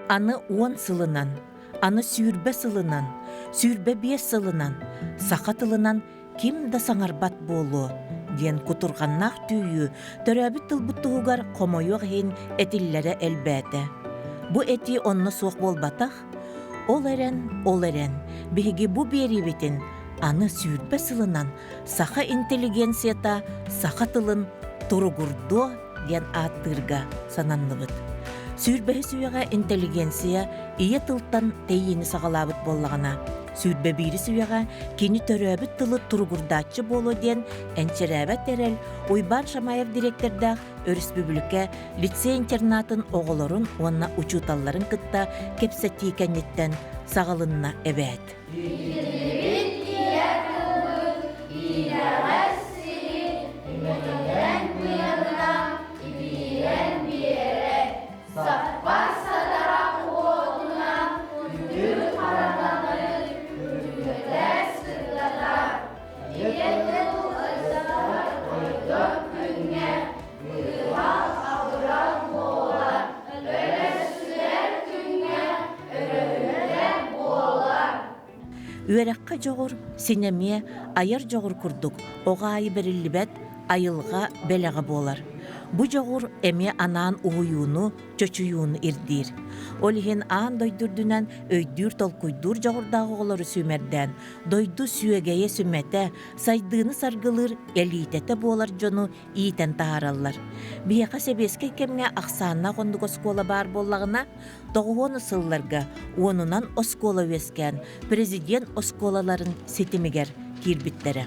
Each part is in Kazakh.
Anı 10 sılынан, anı sürbe sılынан, sürbe 5 sылынан, сақатылынан ким да саңарбат болу, диен кутурғаннақ түйі, төрәбіт тылбыттығығар қомойуғ хен әтиллері әлбәті. Бу әти онны соқ болбатақ, ол әрен, бігі бу бері бетін, аны сүйірбе сылынан, сақа интеллигенцията, сақатылын тұрғырдо диен аттырға сананны бұд. Сүйірбе сүйеға интеллигенция ие тылттан тейіні сағалабыт боллағына, сүйірбе бейрі сүйеға кені төрөбіт тылы тұрғырдатчы болу ден әнчерәбәт әрел Уйбан Шамаев директорда Өріспүбілікке лицей-интернатын оғылырын онна учуталларын кытта кепсәтті кәнеттен сағалынна әбәт. Үйераққа жоғыр, сенеме айыр жоғыр күрдік, оға айы бірілібәт, айылға бәліға болар. Бұ жоғыр әме анаан ұғыюыны, чөчүйуыны ирдир. Олихен аан дойдурдунан өйдүр толкуйдур жоғырдағы олары сүмерден, дойду сүйегeye сүмәті, сайдыны саргылыр, әлейтеті болар жону ийтен тағаралар. Бияқа себеске кемге ақсанна қондық оскола бар боллағына, тоғуыны сылларға, онынан оскола вескен, президент осколаларын сетімігер кирбиттері.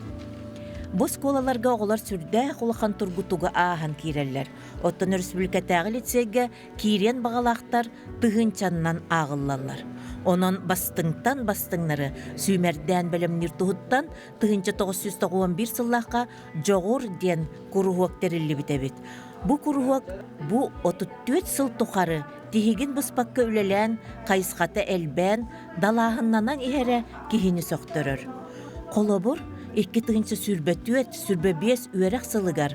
Бу сколаларга оғылар сүрдә құлақан тұргутуға аахан киреллер. Оттан республикатағы лицейге кирен бағалақтар тығынчаннан ағыллалар. Онын бастыңтан бастыңнары сүймерден бәлемнер тұғыттан тығынча 991 сыллаққа жоғыр ден күріғуақ тәрілі бітебет. Бу күріғуақ бу 34 сыл тұқары тихигин бұспаққа үлелән, қайысқаты әлбән, далағыннанан ихәрі кихini соқтырыр. Қолобыр 2-тігінші сүрбәтует, сүрбәбес үйерек сылығар,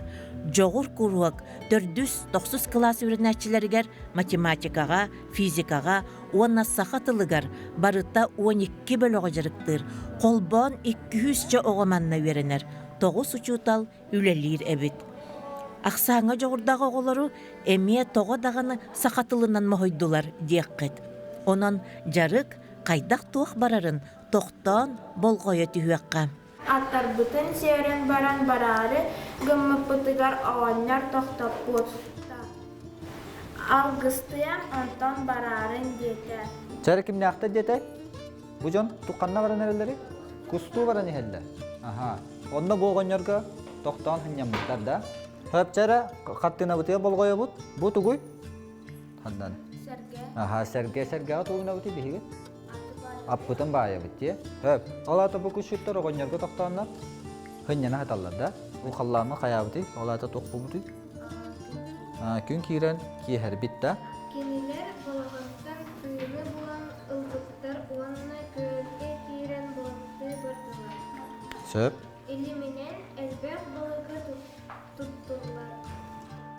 жоғыр күруақ 490 класс үйренәтчілерігер математикаға, физикаға, онна сақатылығар, барыта 12 бөліға жарықтыр, қолбан 200 оғаманна үйренер, 9 учутал үлелер әбіт. Ақсаңа жоғырдағы оғылары әме тоғы дағаны сақатылынан мұхойдылар дейққет. Онан жарық қайдақ туақ барарын тоқтан болғойы түйеққа. Аттар бүтін серен баран барары гыммы пытыгар оғаннар тоқтап бұтта. Алғыстыян онтан барарын деті. Чәрі кімне ақты деті? Бұ жон тұққанна баран әрелері? Күсту баран ехелді. Онда болғаннарға тоқтан хыннан бұттар да. Хөп чәрі қаттына бұтыға болғойы бұт? Бұ тұғой? Хандан. Сәрге. Сәргеға тұғына бұты бейгі? Аппытын бая бітте. Хөп, олата бұл күшіттер оғаннарға тоқтанна хыннана хаталар да. Бұл қаллама қая бұты, олата тоқ бұл бұты. Күн кейрен кейхер бітті. Кенелер болғанттан үйімі болған ұлдықтар онына көзге кейрен болғанты бұрдылар. Сөп. Иліменен әлбәқ болығы тұттылар.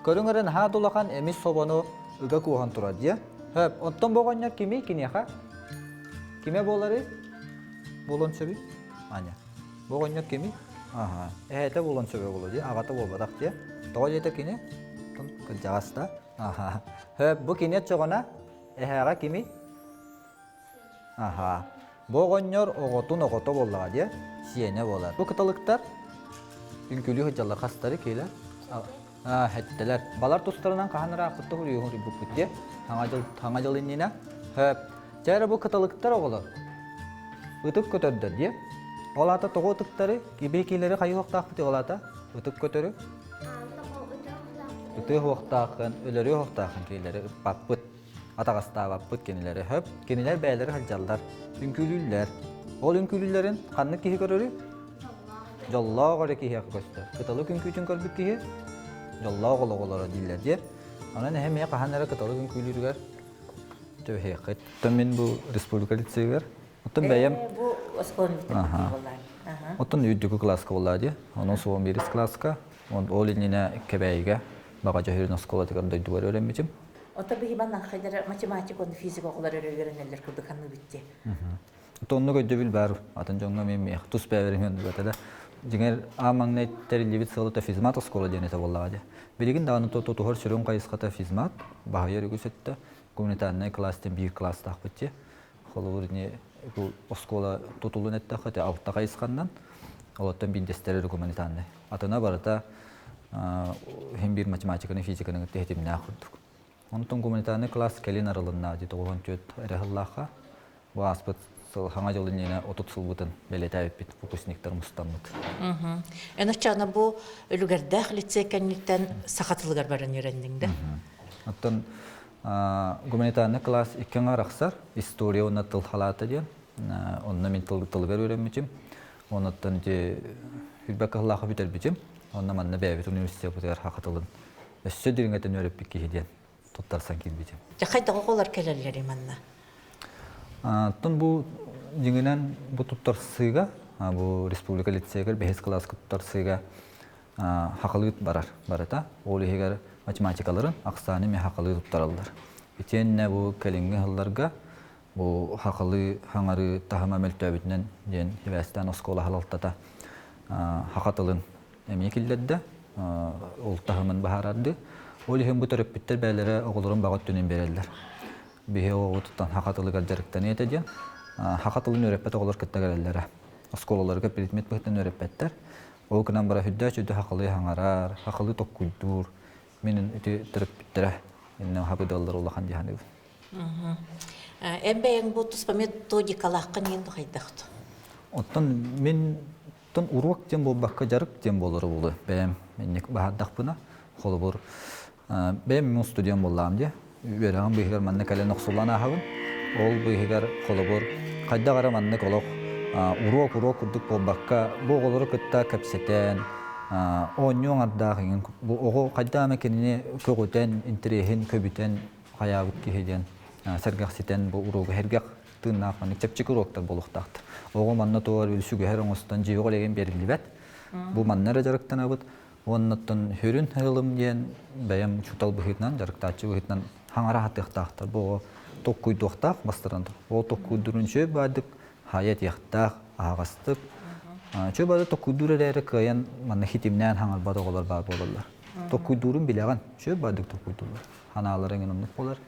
Көріңірін ха долақан әміз собаны үгі куған тұрады. Хөп, онтан болғаннар кеме кенеха? Кеме болары? Болон сөбі? Аня. Болғаннар кеме? Әйті болон сөбі болады. Ағаты болбадақ де. Тоғал еті кене? Жағаста. Хөп, бұл кенет жоғана әйіға кеме? Болғаннар оғытын оғыты болыға де. Сиене болар. Бұл қыталықтар үнкілі хүджалы қастары кейлер. Әттілер. Балар тұстарынан қағаныр ақытты хүрейін бүкітте. Таңа жыл иннена. Хөп. Жәрі бұл қыталықтар оғылы. Үтік көтерді де. Олата тоғы үтіктері, кейбекейлері қайы оқтақ біте олата. Үтік көтері. Үтік оқтақын, өлері оқтақын кейлері баппыт. Атағаста баппыт кенелері хөп. Кенелер бәлері қалжалдар. Үнкілілер. Ол үнкілілерін қанны кейі көрері? Жолла оғыры кейі көсті. Қыталық үнкүйчін көрбік кейі? Жолла оғылы дейлер де. Анан әмея қағанары қыталық үнкілілер Төвхейқет. Мен бұл республика лицейгер. Оттан бәйем. Бұл осколын бітірді. Оттан үйдігі класқа болады. Оның соғын беріс класқа. Ол еніне кәбәйге баға жахерін оскола тегер дойды бар өремечім. Ота бихибан ахайдара математик он физик окулар өрөгөрөнелер курдук ханны битти. Тонну көдөбүл бар. Атын жоңга мен мех тус бәверен да. Дигер амаңнай терилибит сылыта физмат школа денете боллады. Билигин даны тотохор сүрөн кайыската физмат баһайыр үгүсөттө гуманитарный класстен 1 класста акпытты. Холурне бу школа тотулун этте хата алта кайыскандан олоттон биндестер гуманитарный. Атына барата hem bir matematikаны физиканы техтимне акырдык. Онтон гуманитарный класс келин аралынна ди 94 эрехлаха. Бу аспыт хаңа жолуне отут сылбытын белетайып бит выпускниктер мустанмыт. Эночана бу үлгәрдәх лицей кәнниттән сахатылыгар баран йөрәндиңдә. Оттон гуманитарный класс иккәңә рахсар история уна тыл халаты дигән. Онны мин тылгар өйрәнмичем. Оннан ди Хилбәк Аллаһы битер битем. Оннан манна бәбит университет бутар хакытылын. Өссө диңгәтен өйрәп бик киһидән. Туттарсан кил битем. Кайда голар келәләр иманна. Тон бу диңгәнән бу туттарсыга, бу республика лицейгә 5 класс туттарсыга хакылык барата. Ул егәр математикаларын аксаны ме хакылык туттаралар. Битенне бу келингә халларга бу хакылы хаңары тахама мөлтәбитнән дигән Хивастан школа халалтата хакатылын эме килдәдә. Ул тахамын баһарады. Ул һәм бу төрөп биттер бәйләре огларын багат төнен берәләр. Бихе оғыттан хақатылыға жарықтан етеден, хақатылын өреппәті олар кіттәгәрелері. Осколаларға предмет бұқтан өреппәттер. Ол күнан бара хүдді жүдді хақылы хаңарар, хақылы тоқ күлдур. Менің үті тұрып біттірі. Еннен хабыды алдар олақан дияны бұл. Әмбәйін бұл тұспа методикалаққан енді қайдақты? Оттан мен уруақ дем бол баққа жарық дем болыры болы. Бәйім меннек бағаддақ бұна. Қолы бұр. Бәйім мен студиям болам де. Веран бихгар манна кален оксулана хавын. Ол бихгар холобор кайда гара манна колок урок курдук болбакка бу голору кытта капсетен оньон ардагын бу ого кайда мекенине көгөтен интерехин көбүтен хаябыт киһеден сергакситен бу урук хергак тынна каны чепчик уроктар болуктакты. Ого манна тоор үлсүгө хероңостан жыйго леген берилибет. Бу маннара жарыктан абыт. Оннаттан хөрүн хылым ден бәям чутал быхытнан жарыктачы быхытнан хаңара хаттыктактар бу токкуйдуктак бастыран. О токкуйдурунчу бадык хаят яктак агастык. Чө бады токкуйдуралары каян манна хитимнән хаңар бадыголар бар болалар. Токкуйдурун билеган чө бадык токкуйдулар. Ханаларын инемлек болар.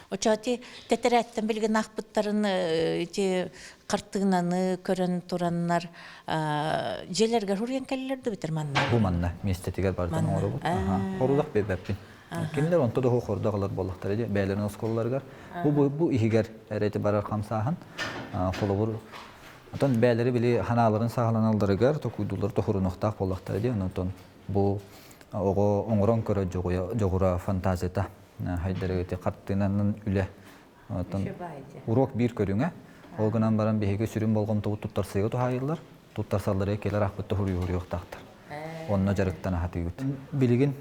Очати тетерәттен билген ахпыттарын те картыгнаны көрөн тураннар желерге хурген келлерди битерманна. Бу манна местетигер бардан ору. Хорудак бебеппин. Кинилер онто да хордагылар болуктар иде. Бәйләрен осколларга. Бу ихигер эрети барар камсахан. Холобур. Атан бәйләре били ханаларын сагаланалдырыгар токуйдулар тохурунуктак болуктар иде. Онтон бу ого оңрон көрө жогура фантазията. Хайдерегете картынанын үле. Атан урок бир көрүңө. Ол гынан баран беге сүрүн болгон туттарсыга тухайылар. Туттарсаллары келер акбытта хуруюктактар. Онно жарыктан хатыгыт. Билигин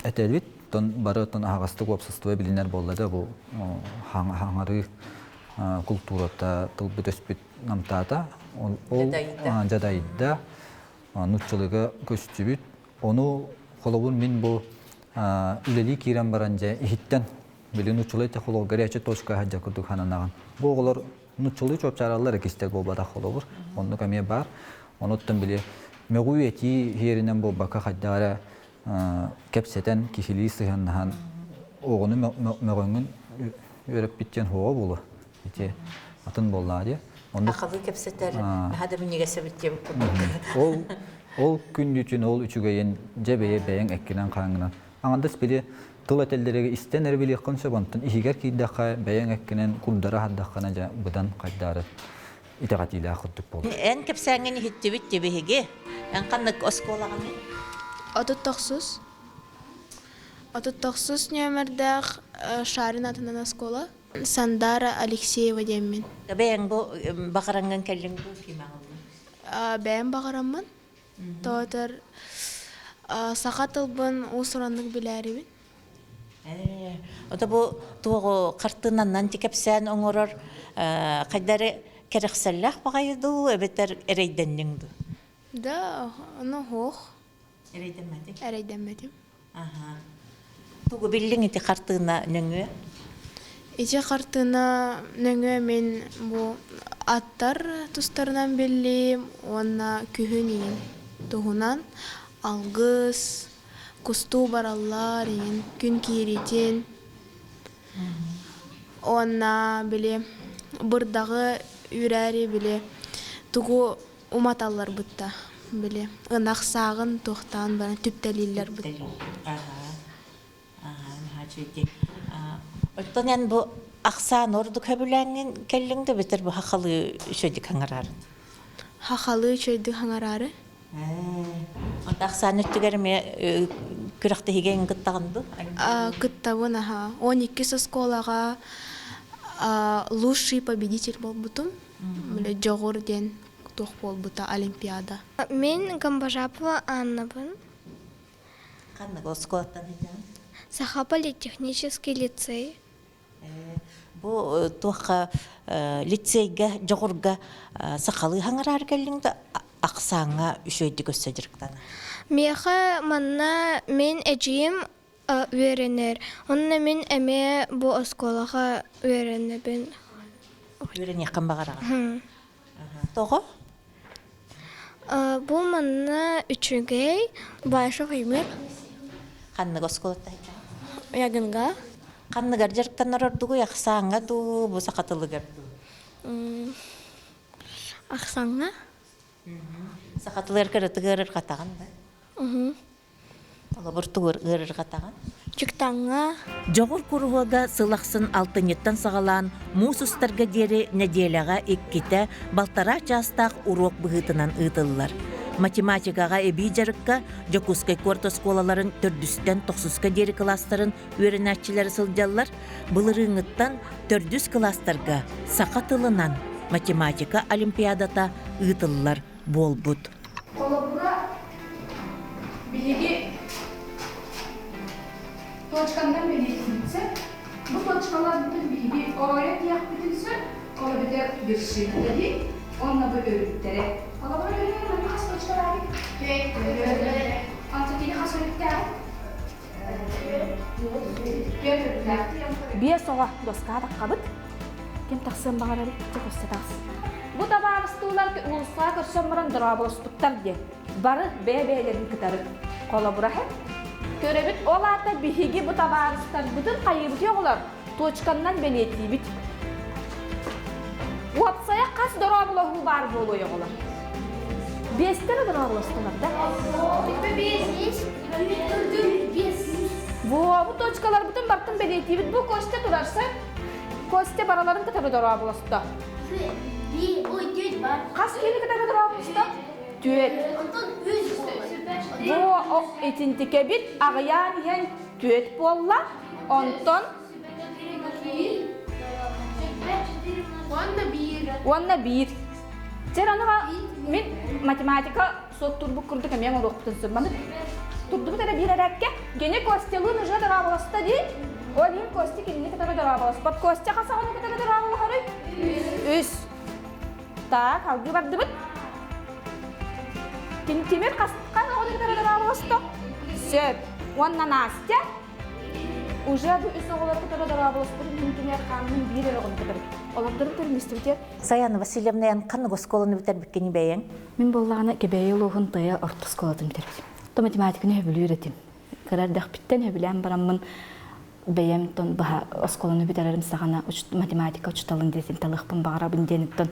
этелбит тон барытын агастык общество билинер болду бу хаңары культурата тылбыт өспүт намтата ол жадайда нутчылыгы көстүбүт ону холобун мен бу үлели кирен баранжа ихиттен билин нутчылы те холо гаряча точка хаджа курдук хананаган бу оголор нутчылы чопчаралар кистек болбада холобур онну каме бар оноттон биле мегуети херинен бу бака хаджара кепсетен кихили сыганнан оғыны мөгөңүн өрөп биттен хоо болу. Ите атын боллады. Акылы кепсетер хада минеге себеттем. Ол күн үчүн ол үчүгөйен жебее бең эккенен каңынан. Аңандас биле тыл этелдерге истенер биле кынча бонтун ихигер кийдакка бең эккенен кулдара хаддаккана жа будан кайдары итагатиле акыттык болду. Эн кепсеңени хиттибит жебеге. Эн каннык осколаган. Отут нөмірдәқ Шарин атынан оскола. Сандара Алексеева деммен. Бәйін бұл бақараңған кәлің бұл кемағылы? Бәйін бақарамын. Тоғытыр сақатылбын ұсырандық біләрі бін. Ода бұл туғы қартынаннан текепсән оңырыр қайдары кәріқсәлләқ бағайыды, өбеттер әрейденніңді? Да, оны хоқ. Әрейденмәдім? Әрейденмәдім. Тугу биллиң ити картына нөңө. Иче картына нөңө мен бу аттар тустарынан беллим, онна күһүнин туһунан алгыс, кусту бараллар, күн кииритин. Онна биле бырдагы үрәри биле тугу уматаллар бутта биле ынак сагын тохтан бана түптелиллер бут. Оттон бу аксан орду көбүләңин келлиңде бетер бу хакалы шөдик хаңарар. Хахалы чөйдү хаңарары. Онда аксан өттүгерме күрәкте хиген гыттаганды. Кыттабын аха 12 школага лучший победитель болбутум. Биле жогор ден тох болбута олимпиада. Мен Гамбажапова Аннабын. Канны госкоттан идем. Саха политехнический лицей. Бу туха лицейге жогорга сакалы хаңарар келлиңде аксаңа үшөйдү көсөжүрктан. Меха манна мен эжим үйренер. Онна мен эме бу осколага үйренебин. Үйрен якын багарага. Того? Бу манна үчүгей Байшов Эмир. Канны госкоттан. Ягынга. Канны гаржырктан ордугу яксаңа ду бу сакатылы герду. Аксаңна. Сакатылыр кырытыгырыр катаган да. Ала бир тугыр ырыр катаган. Чуктаңга. Жогор кургога сылаксын алтынеттан сагалан мусустарга дери неделяга икките балтара частак урок быгытынан ытыллар. Математикага эби жарыкка Жокускай корто сколаларын төрдүстен 90га дери класстарын үйренәчилер сылдаллар. Былырыңыттан төрдүс класстарга сакатылынан математика олимпиадата ытыллар болбут. Колобура билеги точкандан белетинсе, bu точкалардың билеги орая тияк битинсе, колобура bir şirketi, onunla bu örütlere. Kolobura örütlere has точкалары? Evet. Antadili has örütlere? Бия соға доскада қабыт, кем тақсын бағарары кітті көстетағыз. Бұ да бағыстылар ұлысыға көрсен бұрын дұрабылыстықтар де. Бары бәй-бәйлерін кітары. Қолы бұрахы. Көребіт ол ата бігігі бұ да бағыстар бұдын қайыбыт еғылар. Точканнан бәлеті біт. Уапсая қас дұрабылығы бар болу еғылар. Бестері дұрабылыстылар да. Bu точкалар бүтін бартын бәлеті біт. Бұ көсте тұрарса, көсте бараларын кітабы дұрабылысты. Қас келі кітабы дұрабылысты? Түйет. Бұ етінтіке біт ағыян ен түйет болла. Онтон Онна бір. Жер аныға мен математика сот тұрбы күрді кәмен орық бұтын сұрманы. Тұрды бұтары бір әрәкке, гене көстелін ұжы дұрабылысты дейін. Ол ең көсте келіне кітабы дұрабылысты. Бат көсте қасағаны кітабы дұрабылы қарай? Үс. Так, алғы барды бұт. Темір қасыққан оғыны кітабы дұрабылысты. Сөп. Онна Настя. Уже бұл үс оғылар кітабы дұрабылысты. Темір қанның бір әріғын кітабы. Олардың түрместі бітер. Саяна Васильевна қанны госколаны бітер біткені бәйен? Мен боллағына кебәйі лоғын тая орта сколатын бітер. То математиканы хөбілі үйретім. Қырардақ біттен хөбілен барамын бәйем тон баға осколаны бітерерім сағана математика ұчталын десін талықпын бағара білденіктен.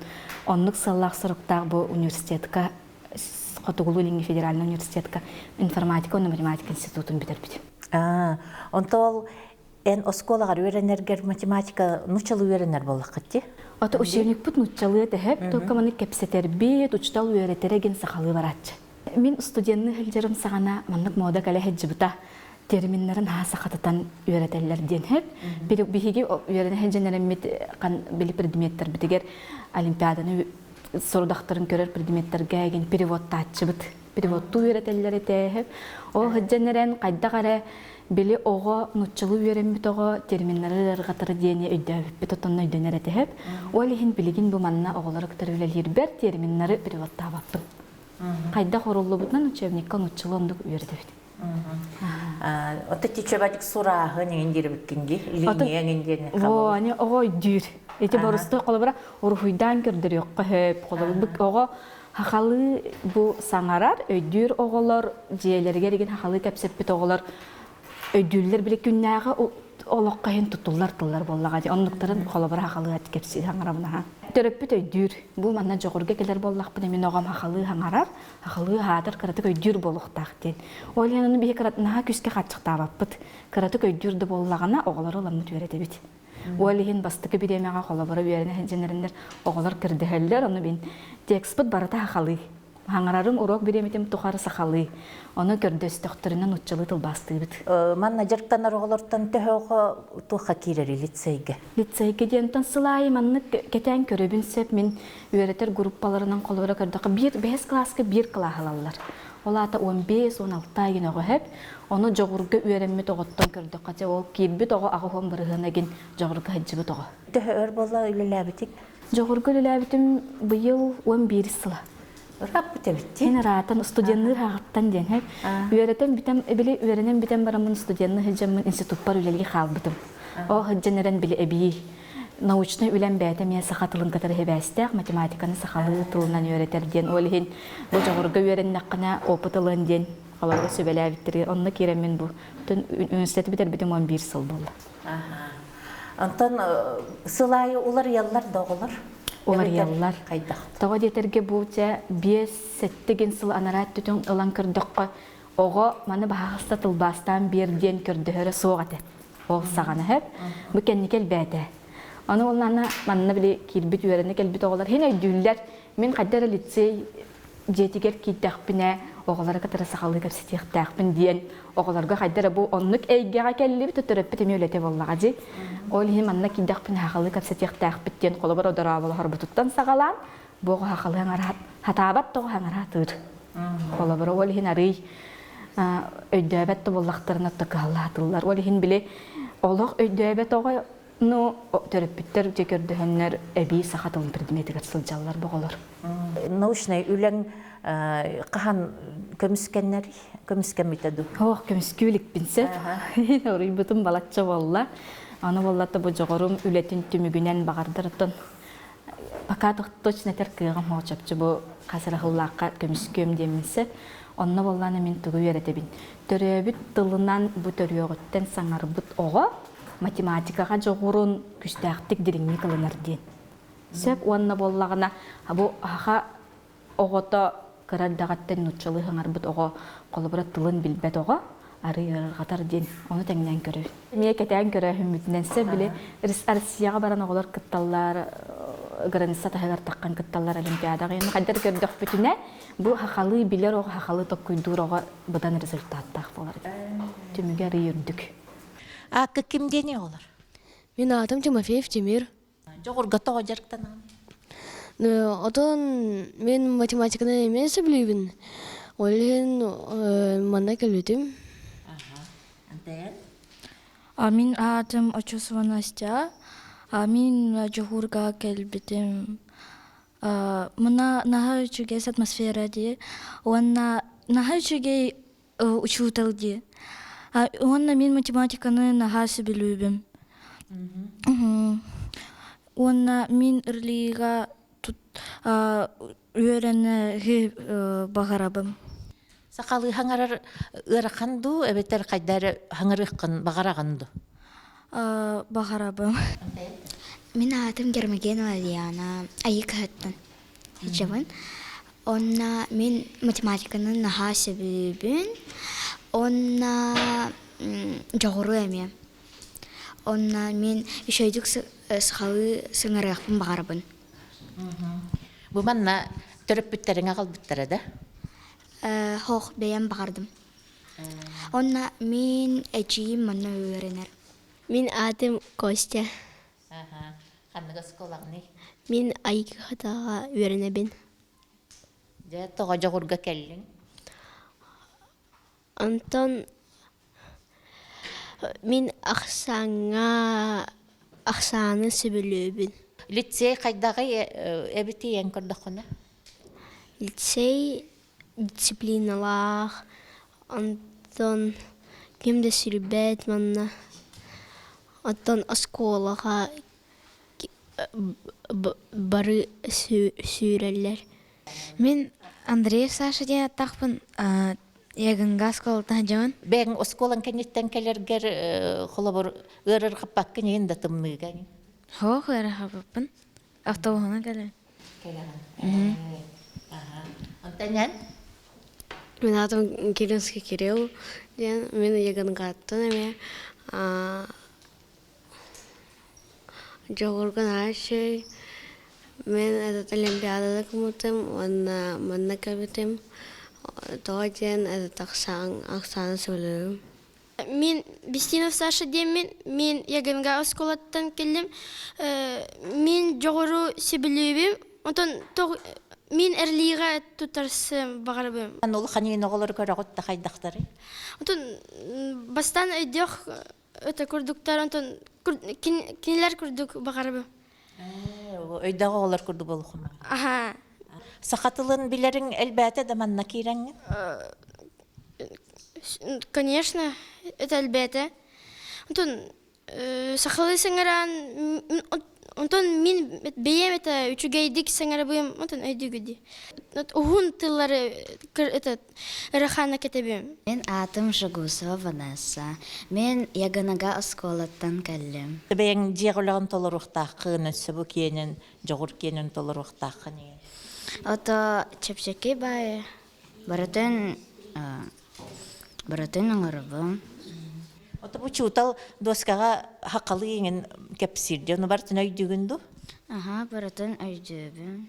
Онлық сыллақ сұрықтағы бұл университетка, Қотығылу Ленге федеральный университетка информатика, оны математика институтын бітер бітем. Онта ол эн осколағар үйренергер математика нұчалы үйренер болық қытти? Ота учебник бұт нұчалы әтәхіп, только маны кәпсетер бет, ұчтал үйретереген сақалы баратшы. Мен студентны хілдерім сағана маннық мода кәлі хәджі бұта терминларын сақатытан үйретелер денхеп. Бігеге үйрене хәдженерім білі предметтер бітігер олимпиаданы сорудақтарын көрер предметтерге әген переводта атчы бұт. Переводту үйретелер етәхеп. Ол хәдженерін қайда қарай Бели ого нуччылы үйрен бит ого терминлары ыргатыры дене өйдөп бит отонна өйдөнөр этеп. Ол ихин билигин бу манна оголор кытырылыр бер терминлары переводта баптым. Кайда хоруллу бутнан учебникка нуччылы ондук үйрөтөбүт. Ота тичебадик сурахы неген дирбиккинди, линия нген Во, ани ого дюр. Эти борусты колобра урхуйдан көрдөр yok хөп колобык ого хахалы бу саңарар өйдүр оголор жиелерге деген хахалы кепсеппит оголор өйдүрлер биле күннәгы олоққа хен тутулар тыллар боллага ди оннуктарын колобра хахалы ат кепси саңарабына ха. Төрөппүт өйдүр бу манна жогорга келер боллакпын мен огам хахалы хаңарар хахалы хатыр караты өйдүр болуктак ден. Олянын бие каратына күскө качыктабаппыт. Караты өйдүрдө боллагана оголор оламны төретебит. Уолиһин бастыкы бидемега холобора биэрин хенженеринер оголор кирдехеллер ону бин текспыт барата хахалы. Хаңарарым урок биреметим тухары сахалы. Ону көрдөстөхтөрүнөн уччалы тылбастыбыт. Манна жарктанар оголортан төһөгө туха кирери лицейге. Лицейге дентен сылай манны кетен көрөбүн сеп мен үйрөтер группаларынан колобора көрдөкө 5 класска 1 класс алалар. Олата 15-16 айгынығы хеп, оны жоғырғы үйеренме тоғыттан көрді қате ол кейбі тоғы ағуын бірігінеген жоғырғы хәджібі тоғы. Төһө өр болла үлеләбитик. Жоғырғы үлеләбітім бұйыл 11 сыла. Рап бітебітті. Сен ратан студенттер ағыттан ден хеп. Үйеренен бітем барамын студенттер хәджімін институтпар үлелге қалбытым. О хәдженерен білі әбейі. Научный үлән бәйті мен сақатылын қатары хебәстәк, математиканы сақалы тылынан үйретерден, олығын бұл жоғырғы үйреннаққына опытылын ден, қаларға сөбәлі әбіттірі, онына керемен бұл. Университеті бітер бітім 11 сыл болды. Антон, сылайы олар яллар доғылар? Олар яллар. Қайдақ? Тоға детерге бұл жа 5-7 сыл анарат түтін ұлан көрдіққа, оға маны бағақыста тылбастан берден көрдіғірі соғаты. Ол сағаны хеп, бұл кәнекел бәді. Аны оларна манна биле кирбит үйрәнне келбит оголар. Хен өйдүлләр мен кадәр лицей жетигер китәхпинә оголар катары сахалы капситехтәхпин диен оголарга кадәр бу онлык әйгәгә келли бит төрөп бит мөөләтә буллага ди. Ол хен манна китәхпин хахалы капситехтәхпит диен колобар одара бул харбытыттан сагалан бу хахалы аңарат хатабат то аңаратыр. Колобар ол хен арый өйдөбәт буллактарына тагалатылар. Ол хен биле олог өйдөбәт ога Ну, терапевттер жекердехеннер эби сахатылын предметигер сылжаллар боголор. Научный үлән кахан көмүскәннәр, көмүскән битәду. Ох, көмүскүлик бинсе. Орый бутун балачча болла. Аны боллата бу жогорум үлетин түмүгүнен багардыртын. Пока точно теркегем хочапчы бу касырахыллакка көмүскөм деминсе, онна болланы мен тугу үйрәтебин. Төрөбүт тылынан бу төрөгөттен саңарбыт ого математикаға жоғырын күстәқтік диреңне кылынар ден. Сөп уанна боллағына бұл аға оғыта кырардағаттен нұтчылы хаңарбыт оға қолыбыра тылын білбәт оға ары-ырғатар ден. Оны тәңнен көрі. Мен кәтән көрі хүмітіненсе біле Россияға баран оғылар кытталар, граница тағығар таққан кытталар олимпиадаға. Қаддар көрдіқ бүтіне бұл хақалы білер оға хақалы тоққүйдур оға бұдан результаттақ болар. Түміге ары үрдік. Акы кимдене олар? Мен атым Тимофеев Тимир. Жоғырға тоға жарықтанам. Отон мен математиканы емес білейбін. Олен мана келбетім. Мен атым Очусова Настя. Мен жоғырға келбетім. Мына наға үчіге атмосфера де. Онна наға үчіге учутал де. Онна мен математиканы нахасы білуібім. Онна мен үрліға үйерені бағарабым. Сақалы хаңарар ырақанду, әбеттер қайдар хаңарыққын бағарағанду? Бағарабым. Мен атым Гермогенова Диана, айы кәттін. Жабын. Онна мен математиканы нахасы білуібім. Онна жоғыру әме. Онна мен үшөйдік сықалы сыңарақпын бағарабын. Бұ манна төріп бүттеріңе қалбыттары да? Хоқ, бәйен бағардым. Онна мен әжейім манна өйеренер. Мен атым Костя. Қанныға сколағыны? Мен айқы қатаға үйренебін. Жа тоға жоғырға кәлің? Антон мен ақсаны сөбілөбін. Лицей қайдағы әбіті ең көрдіқыны? Лицей дисциплиналақ, Антон Кимде сирбет манна. Оттон осколаға бары сүйрелер. Мен Андреев Саша ден аттақпын. Ягынға сколтан жаман. Бәң осколан кенеттен келергер холобор ырыр қаппаққын ең да тымныға. Хоқ, әрі қапыппын. Автобуғына кәлі. Антонян? Мен атым Киринский Кирилл. Мен ягынға аттын әме. Жоғырған ашай. Мен этот олимпиадада кумутым, манна кабитым. Тоғаден этот ақсаны сөйлерім. Мен Бестинов Саша деймін, мен ягынға осколаттан келдім. Мен жоғыру себілуебім, онтан мен әрлиға тұтарсы бағарабым. Ол қанейін оғылыр көріғытта қайдақтары? Онтан бастан өйдеқ өті күрдіктар, онтан кенелер күрдік бағарабым. Өйдағы оғылар күрді болу құма. Аха. Сақатылын білерің әлбәті да манна кейрәңі? Конечно, это әлбәті. Онтан сақалы сыңыран, онтан мен бейем это үчігейдік сыңыры бұйым, онтан өйдігіді. Уғын тыллары ұрақана кетебем. Мен атым Жагусова Ванесса. Мен ягынаға осколаттан кәлім. Бәң жеғылағын толыр ұқтақын, сөбі кенін, жоғыр кенін толыр ұқтақын. Ото чепчеки бай. Баратын аңырыбым. Ота бұ чуутал доскаға хақалы еңін кәпсірді, оны бартын өйдігінді? Аха, баратын өйдебім.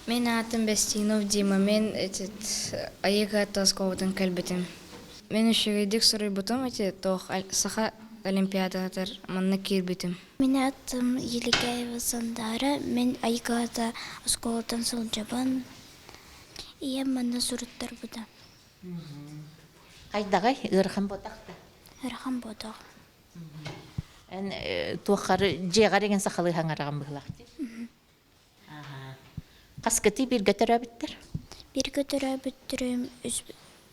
Мен атым Бестинов Дима. Мен айыға тосковадан кәлбетім. Мен үшігейдік сұрай бұтым, тоқ сақа олимпиадатар манна кирбетім. Мен атым Еликаева Сандара. Мен айыға осколаттан солжабан. Ие манна сұрыттар бұда. Қайдағай, ұрған ботақты? Ұрған ботақ. Туаққары жеғар еген сақалы хаңараған бұғылақты? Қасқыты бір көтірі біттір? Bir götürü büttürüm,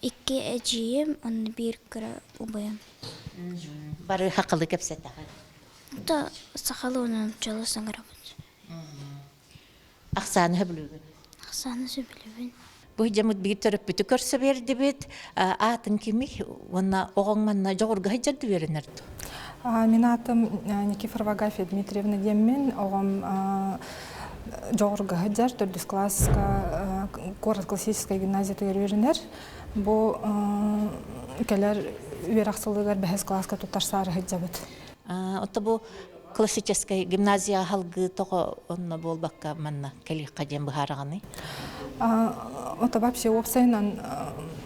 iki eciyim, onu bir kere ubayım. Бары хақылы кәпсәттіғі? Da sakalı onun çalışan arabacı. Ақсаны білугі? Aksanı söylüyorum. Бұл жамыд бір түріп бүті көрсі берді бет, атын кемі, оны оғың манна жоғырға жарды берінерді? Мен атым Никифорова Агафья Дмитриевна Деммен, оғым жоғырға жар, 4 класска город классической гимназия төгерерінер. Бұл кәлер үйер ақсылығар 5 класска тұттарсары ғыджабыд. Отта бұл классической гимназия халгы тоғы онна бол баққа манна кәліқ қаден бұхарағаны? Ота вообще опсайнан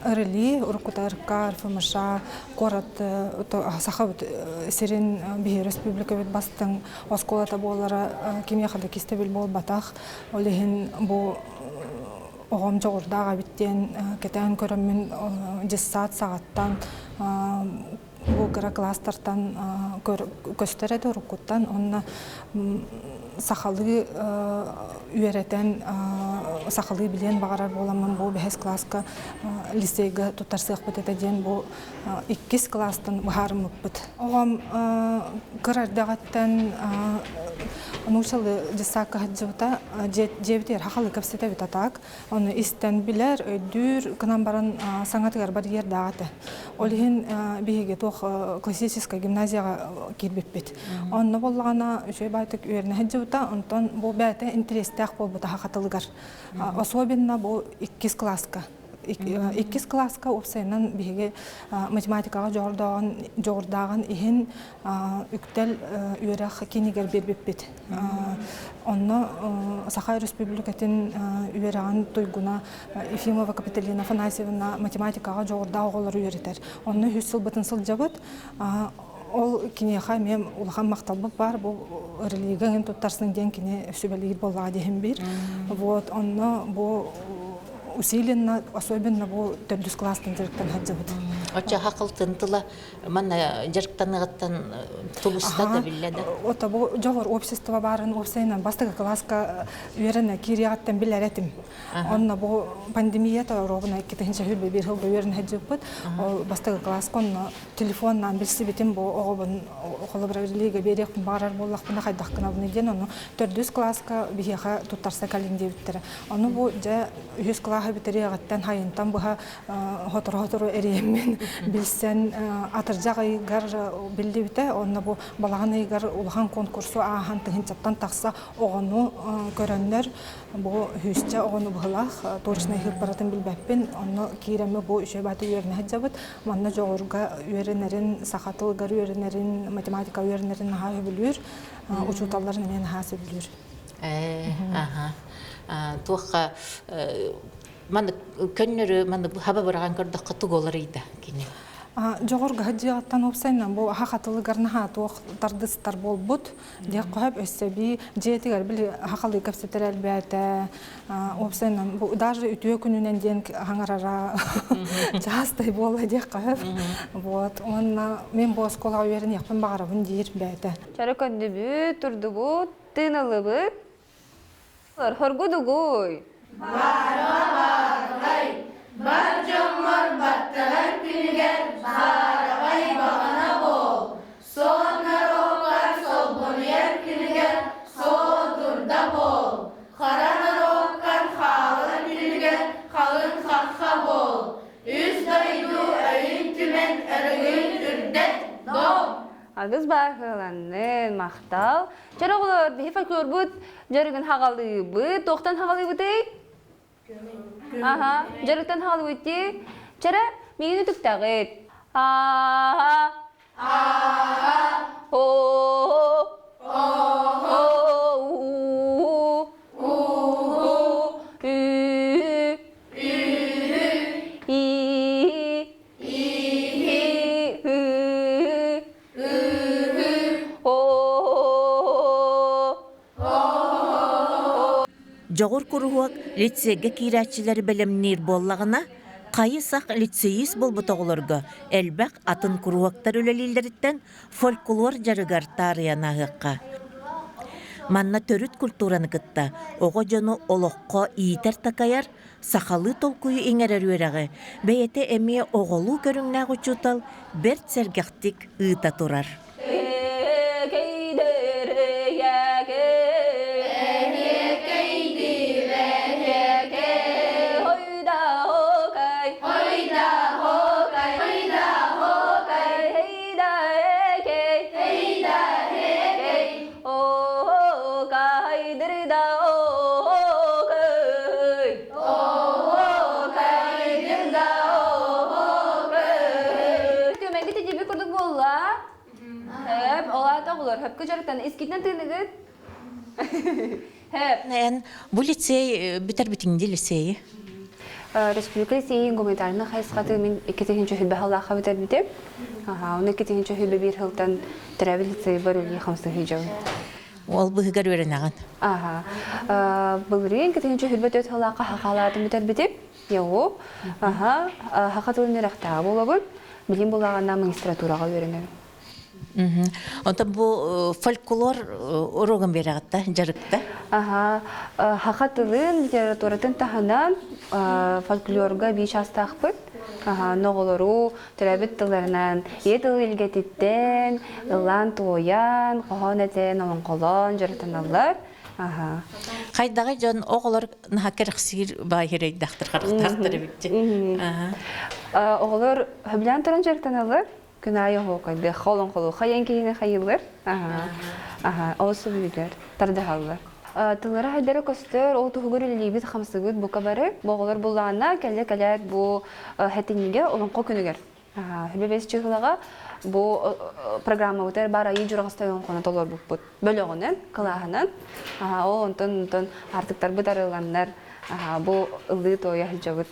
ырыли, уркута ыркар, фымыша, город сахабыт сирен бихи республика бит бастың осколата болара кемияқады кестебіл бол батақ. Олихин бұл оғам жоғырдаға біттен кетен көріммен 10 саат сағаттан бұл кіра кластартан көстереді уркуттан, онна сақалы үйеретен сақалы білен бағарар боламын. Бұл 5 класска лисейгі тұттарсық бұт етеден бұл 2 кластан бұхарым ұппыт. Оғам кірардағаттан нұшылы жесақы ғаджыута жевдер хақалы көпсеті бит атақ. Оны істен білер, өйдүр кынан барын саңатығар бар ер дағаты. Олығын бейге тоқ классическая гимназияға кербеп бет. Оны болғана үшей байтық үйеріне ғаджыута, онтан бұл бәті интерестіғ бол бұта хақатылығар. Особенно бұл 2 класска. 2 класска опсайынан бейге математикаға жоғырдаған ихин үктел үйерақ кенегер бербеп бет. Онны Сахай Республикатын үйераған тойгуна Ефимова Капиталина Афанасьевна математикаға жоғырда оғылар үйеретер. Онны 100 сыл бұтын сыл жабыт. Ол кенеға мен ұлған мақталбы бар, бұл ұрылығын тұттарсының ден кене сөбәлігір болға дейін бір. Онны бұл усиленно, особенно бу төрдүс класстын директен хаджабыт. Оча хакылтын тыла мана жарктаныгыттан тулуста да билледе. Ота бу жогор общество барын опсайнан бастыгы класска үйренне кириягаттан билеретим. Онна бу пандемия робуна кетенче хүлбе бир хыл үйрен хаджабыт. Ол бастыгы класска онна телефоннан билсибитим бу огобун коллаборативлиге берек барар боллакпына хайдаккына буны ден оны төрдүс класска бияха туттарса калинде биттер. Оны бу же 100 класска битерегаттан хайынтан буга хотор эремен билсен атыржагайгар билди бите. Онна бу балаганыйгар улахан конкурсу ахан тыгынчаттан такса огону көрөннөр бу хүчче огону булах турисный хилбаратын билбеппин. Онно киреме бу үшөбаты үйренне хаджабыт. Манна жогорга үйренерин сахатылгар үйренерин математика үйренерин хай билүр. Учуталларын мен хасы билүр. Туакка маны көннөрү маны хаба барган көрдөк кытык олар иде кини. Жогорга хаджыгаттан опсайнан бу хакатылыгарна ха туак тардыстар болбут. Дек коп эсеби жетигер били хакалы капсетер албата. Опсайнан бу даже үтүө күнүнөн ден хаңарара жастай болла дек коп. Вот онна мен бу школага үйрен якпын багарабын дир бата. Чаракандыбы турдубу тыналыбы. Хоргудугуй. Барабагай. Бар жомор баттагар күнүгер барабай багана бол. Сонарокар солбонер күнүгер содурда бол. Харанарокар халын күнүгер халын хакка бол. Үз дойду өйүн түмен өргүн үрдет дом. Агыз бахыланын мактал. Жароголор бихи фольклор бут, жарыгын хагалыы бут, токтан хагалыы бутей. Жарыктан хагалыы бутти. Жара мени туктагыт. Жогор куруак лицейге кирәчиләр белемнер боллагына кайысак лицеист болбутоголорго элбак атын куруактар өлелилдерден фольклор жарыгар тарыянагыкка. Манна төрүт культураны кытта ого жону олокко иитер такаяр сахалы толкуй иңерер үрәге бейете эме оголу көрүңнәг учутал берт сергактик ыта турар. Хөпкө жарыктан эскитен тыыныгыт. Бу лицей битер битинди лицей. Республика лицейин гуманитарный хайскаты мен 2-нче хилбе халлаха битер битеп. Уны 2-нче хилбе бир хылтан тревел лицей бар ули 5 хижа. Ол быгар өренаган. Булрин 2-нче хилбе төт халлаха хакалаты битер битеп. Яо. Хакатылын рахта болобут. Билим булаганда магистратурага өренер. Онта бу фольклор уроган берагатта жарыкта. Хакатылын литературатын таханан фольклорга биш астакпыт. Ноголору терабит тыларынан етыл илгетиттен, ылан тоян, кохонетен, олонколон жарытаналар. Кайдагы жон оголор нахакерсир байхерей дактыр карактар битти. Оголор хөблән туран жарытаналар. Күнайы хокайды, холон холу, хаян кейіне хайылыр. Олсы бүйлер, тардығалыр. Тылары хайдары көстер, ол тұғығыр үлелейбіз қамсығыд бұқа бары, боғылар бұлағына кәлі-кәлі бұ хәттенеге олынқо күнігер. Хүлбебес чығылаға бұ программа өтер бар айы жүрағыстай оңқона толар бұппыд. Бөлі оғынан, қылағынан, ол онтын артықтар бұдарыланлар, бұ ұлды тойы хәлжабыд.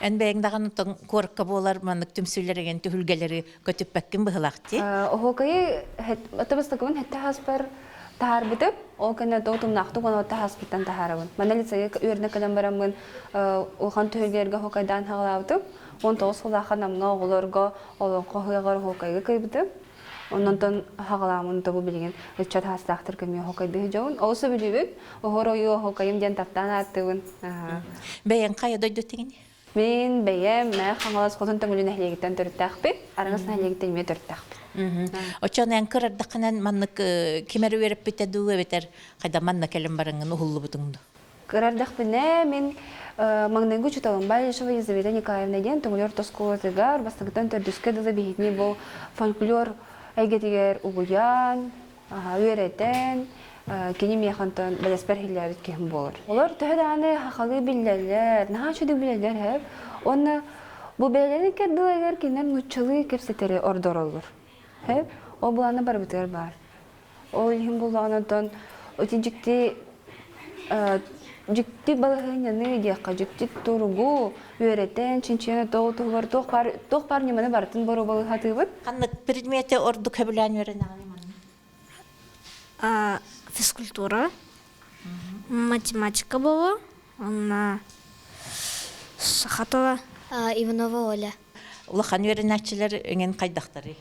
Бәйіңдаған ұтын көрікке болар маңық түмсілереген түхілгелері көтіп бәккін бұғылақты? Оғықайы отабыстығын хәтті хаспар тахар битеп, ол кene тотум нахту коно тахаспиттан тахарабын. Маналицеге үрне кадам барамын, улхан төгерге хокайдан хагалабытып, он тоғыз хулахан намна оғылырға, олын қоғығар хокайға кайбытып, оннан хагаламын табу билген, чат хастақтыр кеме хокайды жауын. Осы білебіп, оғыр ойы хокайым ден таптан аттығын. Бәйен қайы дойды тегін? Мен бәйем, мән қаңалас қозын тәңілін әхлегіттен түрттәқпі, арыңыз әхлегіттен ме түрттәқпі. Очон эн кырардакынан маннык кемер өрөп битеду бетер кайда манна келем барыңын ухуллу бутуңду. Кырардакпыне мен маңнангу чуталым Балишева Елизавета Николаевна ден төңөлөр тосколотыгар бастыгытан төрдүскө дылы бихитни бу фольклор әйгетигер угуян, үйрәтен, кені мияхантан бәлеспер хилләрит кем болар. Олар төһәдәне хакалы билләләр, наһа чуды билләләр һәп, оны бу бәләләрне кәддәләр кинән нучылы кепсетере ордор olur. Һәп, о буланы бар битер бар. Ол һәм булгандан өтинҗикти жикти балыгыны дияка жикти тургу үйрәтен чинчене тоғытылар тоқ бар неманы бартын бору балык хатыбыт. Каннык предмети орду көбүлән өрәнәгән. Физкультура, математика была, она Сахатова, Иванова Оля. Улахан өрәнәкчеләр эңен кайдактары.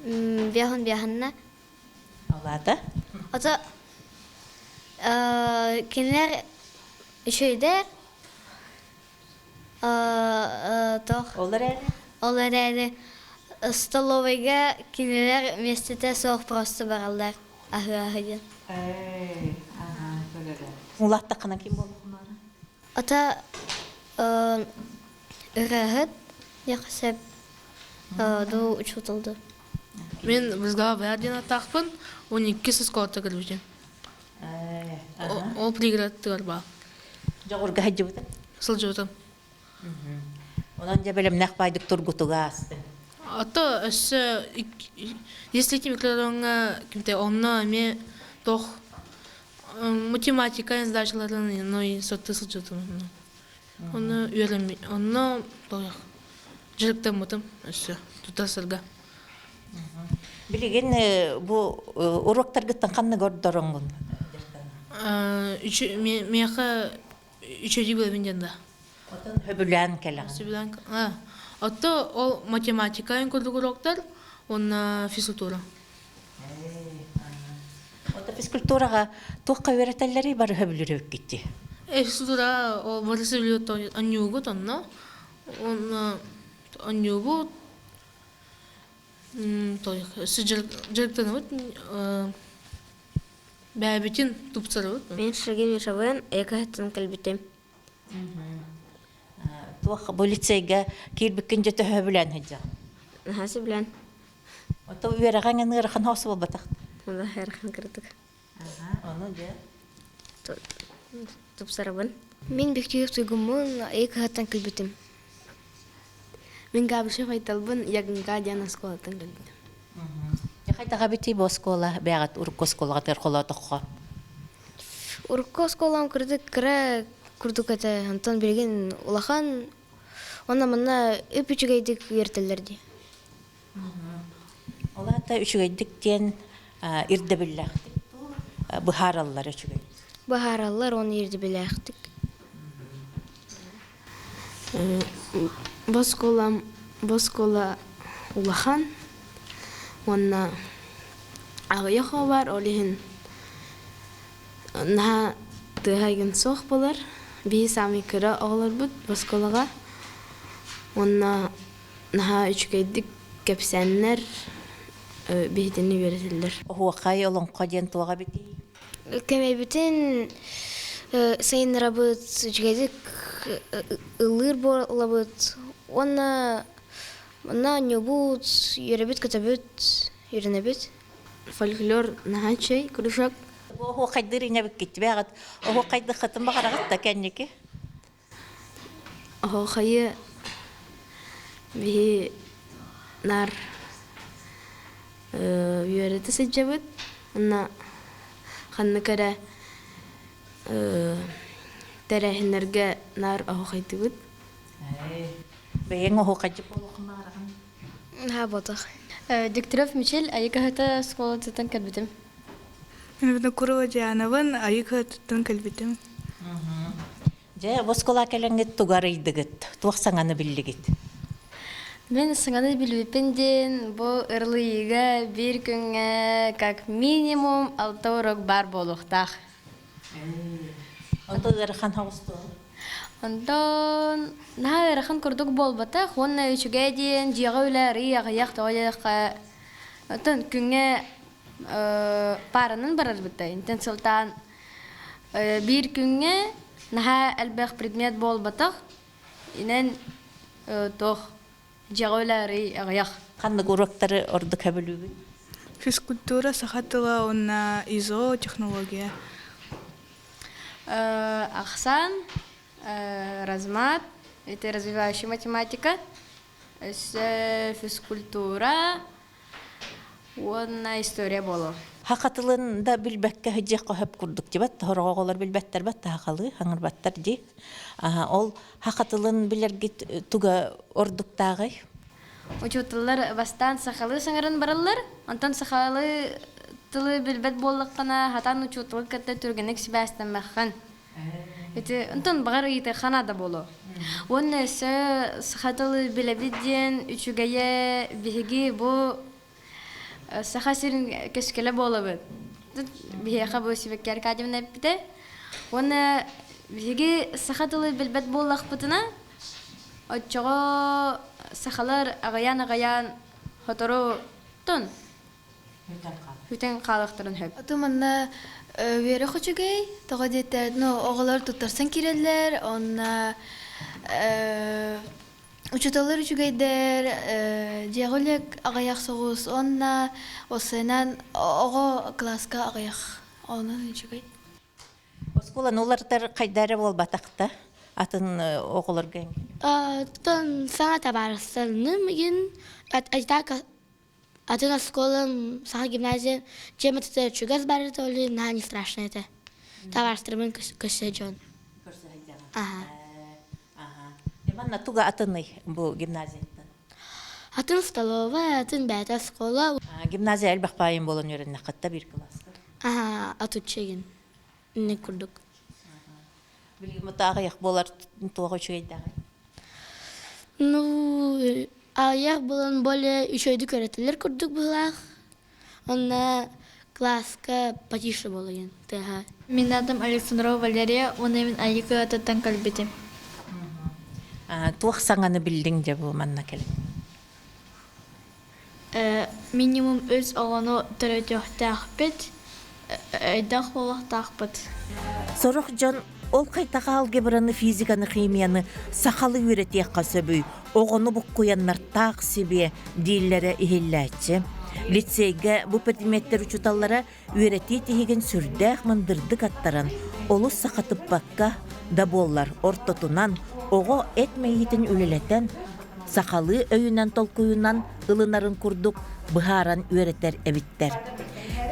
Бяхан-бяханна. Алада. Ата кинлер шөйдер. Олар әле столовыйга кинлер местете соқ просто баралар. Ахы-ахыден. Улатта кана ким болду? Ата үрәһет яқсап ду учутылды. Мен бізға бәрден атақпын, 12 сыскалатта кірбіжден. Ол преградтығар ба. Жоғырға хаджы бұтын? Сыл жотым. Онан жабелем нәқ байдық тұргутуға асты. Ата, если микрорайонға кімте онна ме тоқ математика сдачаларын, но и сотты сыл жотым. Оны үйерім, онна тоғық. Жүріктен мұтым, тұтасырға. Билеген бу уроктар гыттан канны гордороңгун. Меха үчөдү бөлүндөн да. Отон хөбүлән келен. Сөбүлән. Ата ол математика көрдүк уроктар, онна физкультура. Ота физкультурага тоққа өйрәтәләре бар хөбүлүрөп китти. Физкультура ол барысы билет анюгу тонна. Онна анюгу Жырықтан өт, бәбетін тұпсары өт. Мен Сергей Мишавен, әйкәттен кәлбетем. Туақ бұл лицейге кейірбіккен жеті хөбілән həджа? Хасы білән. Ота үйеріған әні ұрқан хаусы бол батақ? Онда әрқан кірдік. Оны же? Тұпсары бін. Мен бектеуіп тұйгымын, әйкәттен кәлбетем. Мен габышев айталбын, ягынга диана сколатын кәлбетем. Яқайтаға беті бұл скола, бәғат ұрыққа сколаға тәрқола тоққа? Ұрыққа сколам күрдік әті, Антон білген улахан, онна үп үчігейдік ертелерді. Ола әті үчігейдіктен ирді біләқтік. Бұхаралылар үчігейдік. Бұхаралылар оны ирді біләқтік. Боскола улахан, онна ағыяқа бар, олихин наға тығайгын соқ болар, бейі сами кірі оғылар бұд босколаға, онна наға үшкейдік кәпсәнлер бейдені беретілдер. Оғақай олың қаден туаға беті? Кәмей бітін сайыныра бұд үшкейдік ылыр бола бұд. Ona нёбут, йөребит, көтөбит, йөренебит. Фольклор нахачай, кружок. О кайдыр инебик китти бягат. О кайды хатын багарагат та кенники. О хае би нар йөрете сеҗәбит. Ана ханны кара тәрәһеннәргә нар о хайтыбит. Бәйең о кайды булган. Ha bataq. Дегтярев Мичел, айыгыһыта сколотытын кэлбитим. Мен Курова Диановын айыгыттан кэлбитим. Же воскола келеңет тугарыйдыгыт, туақсаңаны биллигит. Мен сыңаны билбепенден бу ырлыйга бир күнгө как минимум 6 урок бар болуктах. Онто ырхан хавусто. Онтон наха ырахан курдук болбата, хонна үчүгө дейин жыга үлери ягыяк тоолякка. Онтон күнгө паранын барар бутта. Интен сылтан бир күнгө наха элбэх предмет болбата. Инен тох жыга үлери ягыяк. Кандык уроктары ордук хабылугу. Физкультура, сахатыла, онна изо, технология. Ахсан, размат, это развивающая математика, физкультура, онна история болу. Хакатылын да билбекке хыжык кохып курдук дебат, хорогоолор билбеттер бат хакалы, хаңырбаттар ди. Ол хакатылын билергит туга ордуктагы. Учутулар бастан сахалы саңарын баралар, антон сахалы тылы билбет боллаккана хатан учутулы катта түргенек сибастан маххан. Это антон багар ите ханада болу. Онна се сахатылы билебиден үчүгәе биһиги бу сахасырын кескеле болобыт. Биһига бу сибеккер кадимне бите. Онна биһиги сахатылы билбет боллакпытына очого сахалар агаян хотору тон. Хүтен калыктырын хөп. Атыманна вере хочугай, тога дете, оголор тутарсан кирелер, онна учуталар учугайдер, жегулек агаяк соғус, онна осенан ого класска агаяк, онан учугай. Осколан олардар кайдары болбатакта, атын оголор ген. Тон саңа табарыстарны мыгин, атын осколан саңа гимназия, жематыты чугаз бары толи, на не страшно это. Табарыстармын көсі жон. Манна туга атыны бу гимназияттан. Атын столовая, атын бәті оскола. Гимназия әлбәк байын болын өрінне қатта бір класска. Атучеген. Не күрдік. Білгі мұта ағаяқ болар туағы үшігейдағы? Ағаяқ болын более үшөйді көретілер күрдік бұлақ. Онна класска потише болыген. Мен адым Александрова Валерия, оны мен айықы ататтан кәлбетім. Туақ саңаны білдің де бұл манна келі? Минимум өз оғаны түрөтіқтақ бет, айдақ болақтақ бет. Соруқ жон, ол қайтаға алгебраны, физиканы, химияны сақалы өретеққа сөбүй, оғаны бұқ қояннартақ себе дейлері ихилләтші. Лицейге бұл предметтер учуталлара өрети тегеген сүрдәқ мандырдық аттаран, олы сақатып баққа да боллар ортотунан, оғы этмейітін үлелетен, сақалы өйінен толкуюнан ылынарын күрдік бұхаран өретер әбіттер.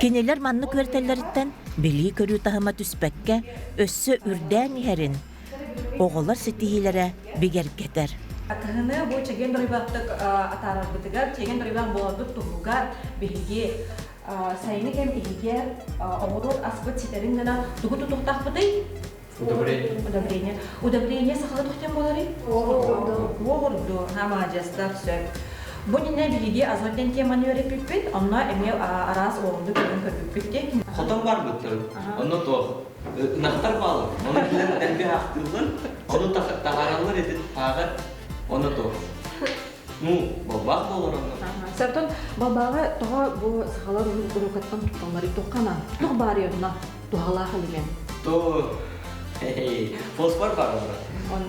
Кенелер манны көртелеріттен білі көрі тахыма түспәкке өссі үрдән ерін, оғылар сетихилері бігер кетер. Акыны бу чеген дөрибаттык атарар битигар, чеген дөрибан болдук тугар биге сайны кем иге омурот аспыт ситериндена тугу тутуктак быды. Удобрение сахала тухтен болары? Огорду, хама жастар сөп. Бу нене биге азоттен теманы өрепиппит, онна эме арас орунду көрүн көрүппит. Хотон бар быттыр. Онно тох. Нахтар балы. Оны билен дәнге хактыргын. Оны тахаралар edip тагы оны тох. Бабак болор оны. Сартон бабага тога бу сахалар урукаттан тутканлары токкана. Тук бар йодна тухала хылген. То фосфор бар оны.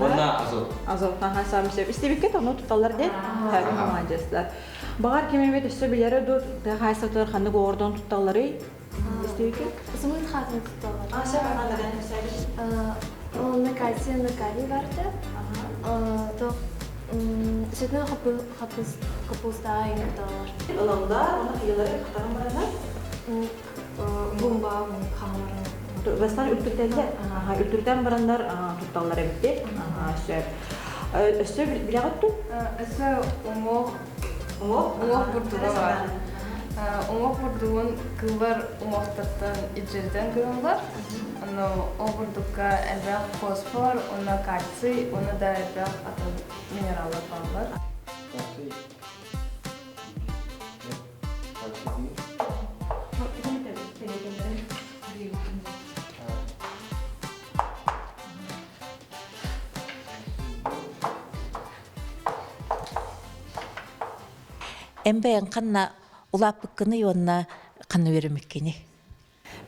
Онна азот. Азот самсеп истебикет оны туталар де. Хамажастар. Багар кемемет өсө билери ду хайсатыр ханды гордон туталары. Истебикет. Сымын хатын туталар. Сабана да Он кальций варта. Сетне капуста ингталар. Аланда оны кыйлары катаран барандар. Бумба хамарын. Бастан үлтүрден барандар тутталар эбитте. Сөп. Өсө билегатту? Өсө омо Оңох бурдуга бар. Оңох бурдугун кылар оңохтаттан ижерден кылалар. Аны о бурдукка элбек фосфор, оны кальций, оны да элбек атыл минералдар балар. Эмбээн канна улааппыккыны юонна канна веремеккени.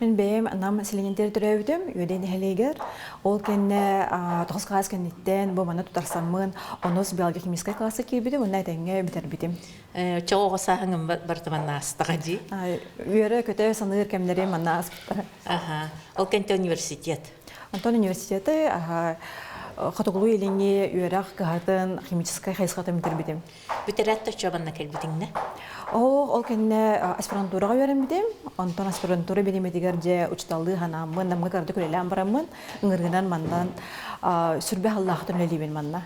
Мен бэйм анам силингентер төрөбүтүм, үйден хелегер. Ол кенне 9 класс кеннеттен бу мана тутарсаммын, онус биология химическая классы кирбидим, онна теңге битербитим. Чогого сахыңын бартыманна астагажи. Үйөрө көтө саныр кемнери манна аспыттара. Аха. Ол кенте университет. Антон университеты Хатуглу илинги үйөрөк кахатын химическая хайсгатын битербитим. Битерәттә чабанна келбитиңне. Ол кенне аспирантурага үйренбидим. Антон аспирантура билимедигер же учталды ханамын, намга карды күреләм барамын. Ыңыргынан мандан сүрбе Аллаһтан элибин манна.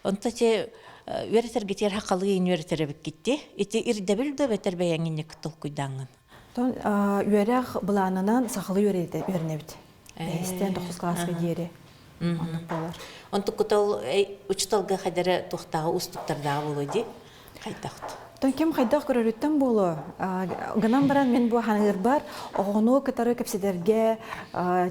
Онта че үйрәтергә тер хакылы үйрәтербек китте. Ите ирдәбил дә бетер бәяңне кытыл куйдаңын. Тон үйрәк буланынан сахылы үйрәнебит. Эстен 9 класска диере. Онту кутал учталга хадара тухтага устуктарда болоди. Кайтакт. Тон кем хайдах көрөрүттен боло. Гынан баран мен бу ханыр бар, огону кытары кепседерге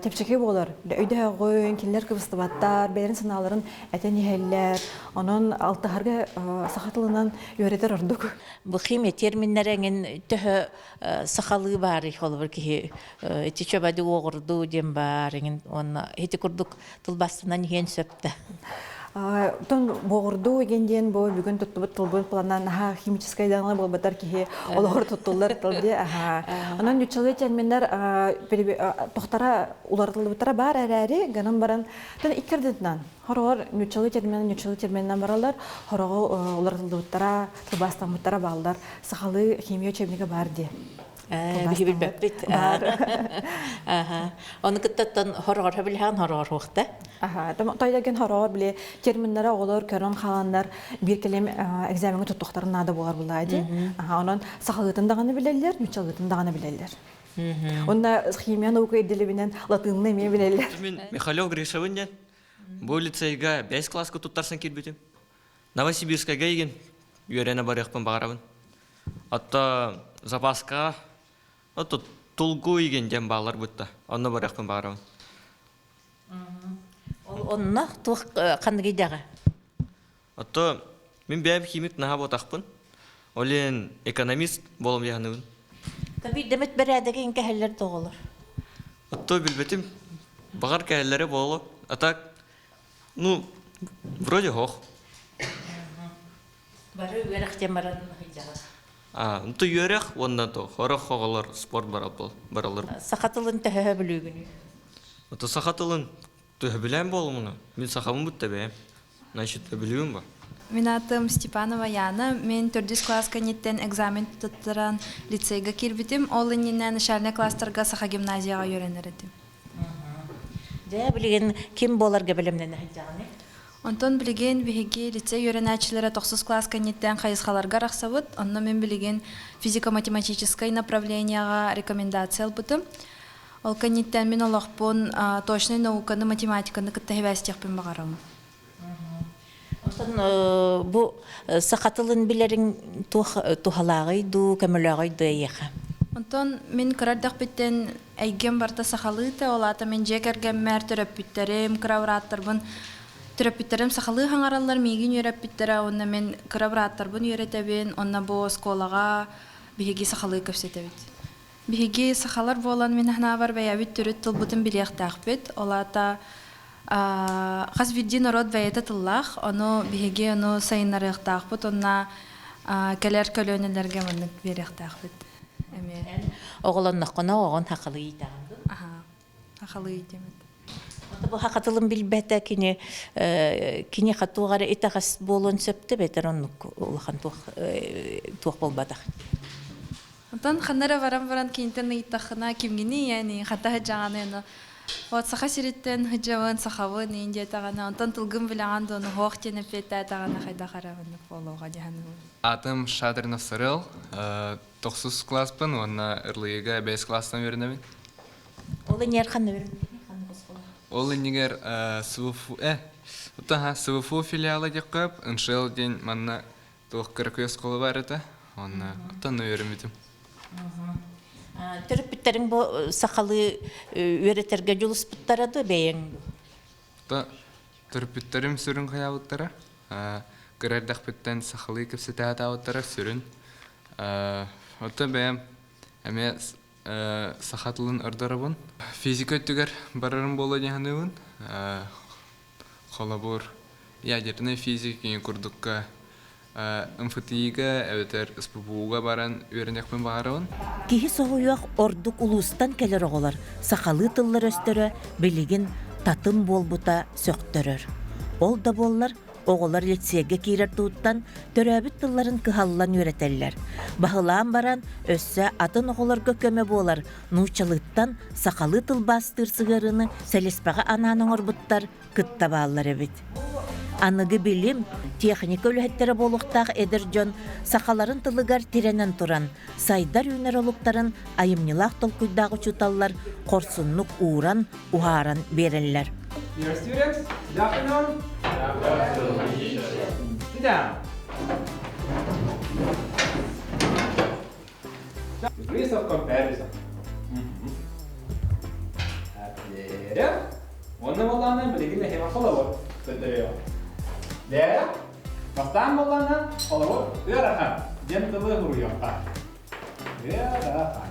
тепчеке болор. Өйдө гойн киллер кыбыстыбаттар, берин сыналарын этени хеллер, онун алтыгарга сахатылынан үйрөтөр ордук. Бу химия терминнереңин төһө сахалы бар холбар ки эти чөбөдү огурду дем бар, онна эти курдук тылбастынан ген сөптө. Тон боғырду егенден бұл бүгін тұттыбыт тұлбын планан химическай даңлы бол батар кихе олығыр тұттылар тұлды. Онан нүтчілі терминдар тоқтара улартылыбытара бар әрі ғанам баран. Тон иккердетінан. Хорғыр нүтчілі терминнан баралар, хорғы улартылыбытара, тұлбастан бұттара балдар. Сақалы химия чебнеге бар де. Бихи билбеппит. Оны кыттаттан хоргор билген хоргор вакытта. Тойдаген хоргор биле терминнара олар көрөн халандар бир келем экзаменге туттуктарын нада болар булайды. Онон сахалытын даганы билелер, мүчалытын даганы билелер. Онда химия наука эделебинен латынны эме билелер. Мен Михайлов Гришевинен бу лицейга 5 класска туттарсан кирбитим. Новосибирскага кеген үйрөнө барыппын багарабын. Атта запаска Ото тулгу иген дем балар бутта. Онно баракпын барам. Онно тух кандыгы дага. Ото мен бәб химик наха ботакпын. Олен экономист болом ягыныбын. Таби демет берәдеген кәһәлләр тоголор. Ото билбетим багар кәһәлләре боло. Атак вроде хох. Бары үрәк темаран хиҗага. Нту юрэх оннан то хорох хоголор спорт баралар. Сахатылын төһө билүгүн. Ото сахатылын төһө билем болмуну. Мен сахамын бутта бе. Значит, билүм ба. Мен атым Степанова Яна. Мен 4 класска неттен экзамен туттыран лицейга кирбитим. Ол иннен начальный класстарга саха гимназияга үйрөнөр этим. Жа билген ким боларга билемнен хиҗагы. Онтон билген биһиги лицей үйрөнәчләре 9 класска неттен хайысхаларга рахсабыт. Онно мен билген физико-математическое направлениега рекомендация албытым. Ол каниттен мен олохпун точный науканы, математиканы кыттахыбастыхпын багарам. Онтон бу сахатылын билерин тухалагы ду көмөлөгөй дөйеха. Онтон мен кырардак биттен әйген барта сахалыты, олата мен жекерген мэр төрөппүттерим, кыравраттарбын. Төрөппүттерим сахалы хаңараллар мигин өрөппүттера, онна мен кыравраттарбын үйрөтөбүн, онна бу сколага биһиги сахалы көпсөтөбүт. Биһиги сахалар болан мен хана бар бәябит төрөт тылбытын билектакпыт, олата хас видди народ бәйете тыллах, ону биһиги ону сайынарыктакпыт, онна келер көлөнелерге мынык беректакпыт. Оголоннаккына огон хакылы итагы. Хакылы итемет. Бу хакатылын билбәтә кине хатугары итагас болон сөптө бетер оннук улахан тух болбадак. Онтан ханнара баран кинтен итахына кимгини, яни хата жаганы Вот саха сириттен хыжавын сахавын инде тагана онтон тылгым билаған дону хоох тенеп бетта тагана хайда харабындык болууга жаһаны. Атым Шадырнов Сырыл, 9 класспын, онна ырлыйга 5 класстан беренемин. Ол нерханы берен. Ол нигер СВФУ филиалы жакып, ыншыл ден манна туох кыркы школа бар эте. Онна оттан беремитим. Төрөпүттериң бу сакалы үйрөтерге жулуспуттарады бейең. Төрөпүттерим сүрүн каябыттара. Кырардахпыттан сакалы кепсетаатабыттара сүрүн. Отта бэм эме сахатлын ырдарабын. Физика өттүгер барарым боло жаһаныбын. Холобур ядерный физик кийин курдукка МФТИга, эветер СПБУга баран үйренекпен бағарабын. Кихи соғуяқ ордук улустан келер оғылар, сақалы тыллар өстөрі білігін татым болбута сөқтөрөр. Ол да боллар оғылар лицейге кейрер туыттан төрәбіт тылларын кыхаллан үйретеллер. Бағылан баран өссө атын оғыларға көмө болар, нучалыттан сақалы тыл бастыр сығырыны сәлеспаға ананың орбуттар кыттабалар эбит. Анығы білім, техника өліхеттері болуқтақ әдір жон, сақаларын тылығар тиренен тұран, сайдар үйнер олуқтарын айымнилақ толкуйдағы чуталлар, қорсынлық уыран, ухаран береллер. Dear students, good afternoon. Sit down. Degrees of comparison. There. One of them beginning to have a follower. There. Бастан болғаннан олар өрахан, жемтілі ғұруяққа. Өрахан.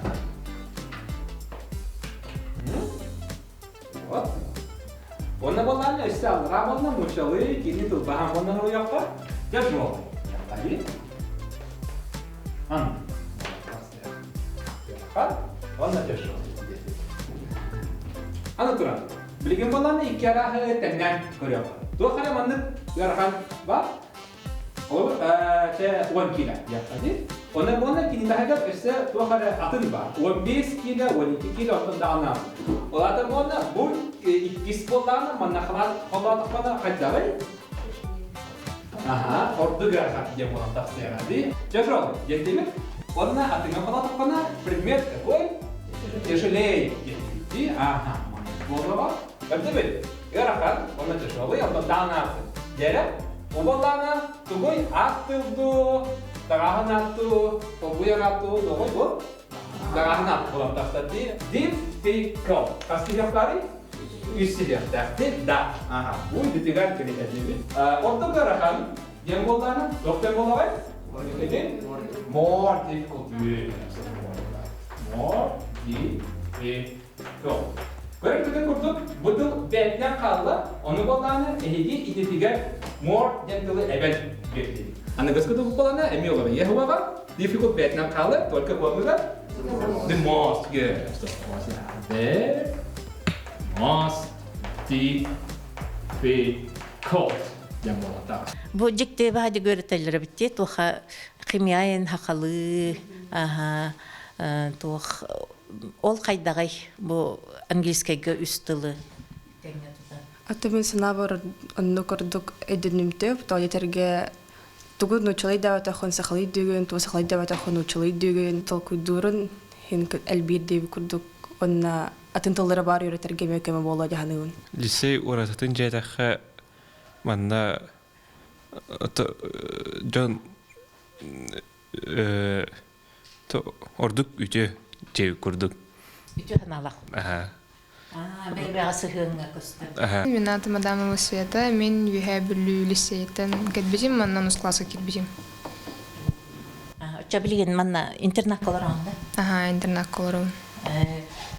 Вот. Онна болғаннан өсі алдыға болғаннан мұшалы, кені тұлбахан болғаннан ғұруяққа. Жеп жолы. Яқтайы. Ан. Өрахан. Онна жеп жолы. Аны тұран. Білген болғаннан екі арағы тәңнен ғұруяққа. Туақара маңнық өрахан бар. Olur, 10 kilo yaptı. Onlar kini daha da ise tuğara atın var. 15 kilo, 12 kilo atın dağına. Onlar onlar bu ikisi kullanma manaklar kullandıklarına kaçlar. Aha, ordu gerçek diye bunu tavsiye edildi. Çocuklar, yetimi. Onlar atın kullandıklarına предмет какой? Тяжелее. И aha, manaklar. Tabii. Gerçekten onlar tecrübe yaptı dağına. Diğer Obalana tugoy attıldı, dağın attı, tobuya attı, doğru bu. Dağın attı olan taştadı. Difficult. Kaç yaptı? Üstü yaptı. Da. Aha. Bu ditigar kiri edildi. Orta karahan. Yang bolana, doktor bolaway. More difficult. More difficult. Böyle bir kurduk. Budul betne kaldı. Onu bolana ehidi identigar more gentle event verdi. Ana gaskı bu bolana emi olur. Ya hava difficult betne kaldı. Только bolana the most good. The most difficult. Bu jikte hadi göreteller bitti. Tuha kimyayen hakalı. Aha. Tuh ol kaydagay bu İngilizcege üstülı. Атабын сынабар онно көрдүк эдинимтеп, тоолетерге тугу нучалай давата хон сахалай дөгөн, то сахалай давата хон нучалай дөгөн, толкуйдурун хин элбир деп көрдүк. Онна атын толлары бар юретерге мөкөмө боло жаһаныбын. Лицей урататын жайдакка манда жон то ордук үтө жей көрдүк. Үтө ханалак. Мен атым Адамова Света, мен үйе бүлі лицейтен кетбезім, маннан ұс класса кетбезім. Үтө білген манна интернат колоран да? Аха, интернат колоран.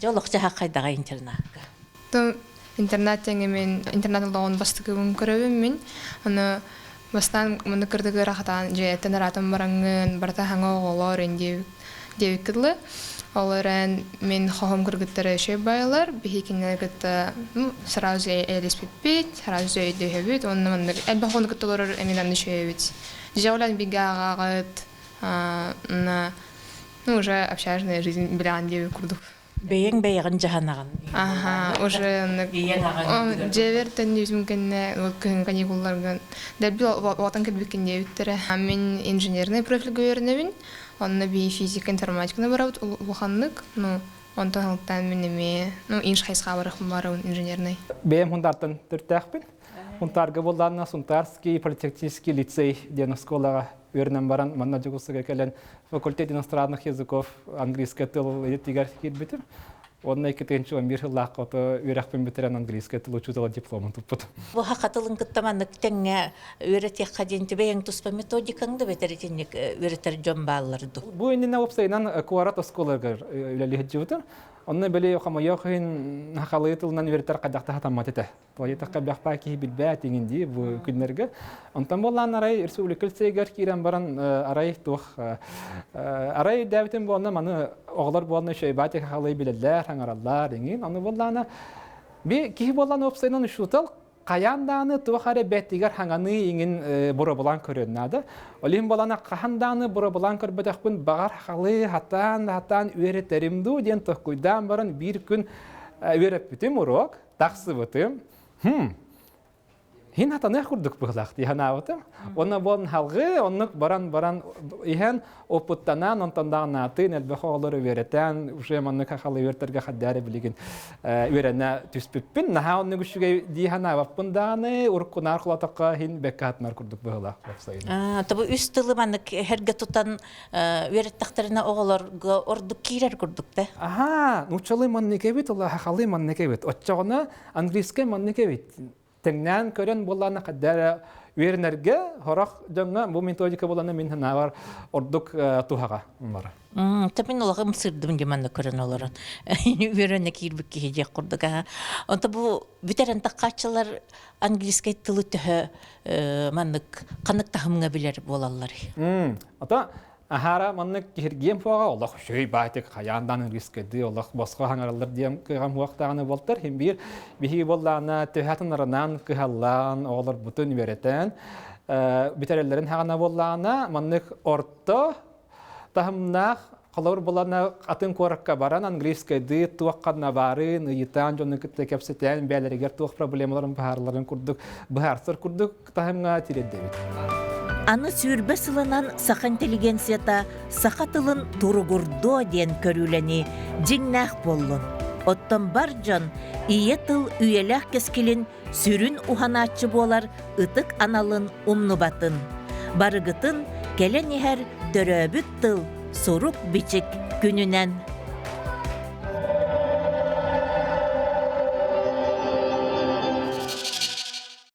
Жолық жаға қайдаға интернатқа? Интернат теңе мен интернат олағын бастықығын көрөбім мен. Оны бастан мұны кірдігі рақатан жайеттен аратым бараңын, барта хаңа оғылар деп кідлі. Оларан мен хохом кыргыттары шөй байлар, бихикинер гытта сразу элеспит, сразу өйдөһөбүт, оннан элбахон гытталар эминан шөйбүт. Жаулан бигагагыт, на уже общажная жизнь билан деп курдук. Бейең бейгін жаһанаған. Аха, уже жевер теннюзм кенне көн каникулларга. Дәбил ватан кебеккен дебиттере. Мен инженерный профилге өрнебин. Онна би физика, информатиканы барабыт улханнык. Ну, онтан халтан менеме, ну, инш хайсқа барахым барабын инженерный. Бейем хундартан түртәкпин. Хунтарга болларна Сунтарский политехнический лицей ден школага өрнен баран манна жугусуга келен факультет иностранных языков английский тыл тигәр китбитим. Онна 2-11 жыллакка үйрәкпен битерен английский тыл учутала дипломын туппут. Бу хакатылын кыттаманнык теңе үйрәтек хаденти бейең туспа методикаңды бетеретинник үйрәтер жон балларды. Бу инне опсайнан куарат школага үләли җибутыр. Онна беле якама якын хакалытылнан үйрәтер кадакта хатаматыта. Тоята кабахпа ки билбәт ингенди бу күннәргә. Онтан боллан арай республикаль сейгәр кирән баран арай тух. Арай дәвитен болна маны оглар болна шәйбәт хакалый биләләр, хаңараллар ингин. Аны боллана би ки боллан опсайнан шутал Каянданы туахаре беттигер ханганы иңин буробулан көрөннады. Олим балана каханданы буробулан көрбөтөкпүн багар халы хатан үйрөтеримду ден токуйдан баран бир күн үйрөппүтүм урок, таксыбытым. Хин хатаны курдук буглак диханабытым. Онна бон халгы, оннук баран ихен опуттанан онтандагына тын элбехолор үйрөтен, уже манны халы үйрөтерге хаддары билигин үйрөнө түспүппүн. Наха онны күшүгө диханабаппын даны уркунар кулатакка хин беккатнар курдук буглак бапсайын. Табы үст тылы маннык херге тутан үйрөттактарына оголорго ордук кирер курдук да. Аха, нучалы манныкебит, ола халы манныкебит. Отчагына английский манныкебит. Теңнән көрән болланы кадәр үйренергә хорак жаңа бу методика боланы мин ханавар ордук тухага бар. Табин олага мсырдым деманды көрән оларын. Үйренне кирбик киһеҗә курдук. Онта бу битерен таккачылар английский тиле төһө маннык канык тахымга билер болалар. Ата Ахара маннык киргем фага Аллах шөй байтык хаяндан рискеди Аллах баска хаңаралар дем кыгам вактаганы болтар хим бир бихи боллана төһатынарынан кыһаллан олар бутун беретен битереллерин хагана боллана маннык орто тахымнах калар боллана атын коракка баран английский ди туаккана барын итан жонны китте кепсетен белеригер туак проблемаларын бахарларын курдук бахарсыр курдук тахымга тиреддебит. Аны сүрбе сылынан саха интеллигенцията саха тылын туругурдо ден көрүлени жиңнах боллун. Оттон бар жон ие тыл үйелах кескилин сүрүн уханачы болар ытык аналын умнубатын. Барыгытын келен ихер төрөбүт тыл сурук бичик күнүнен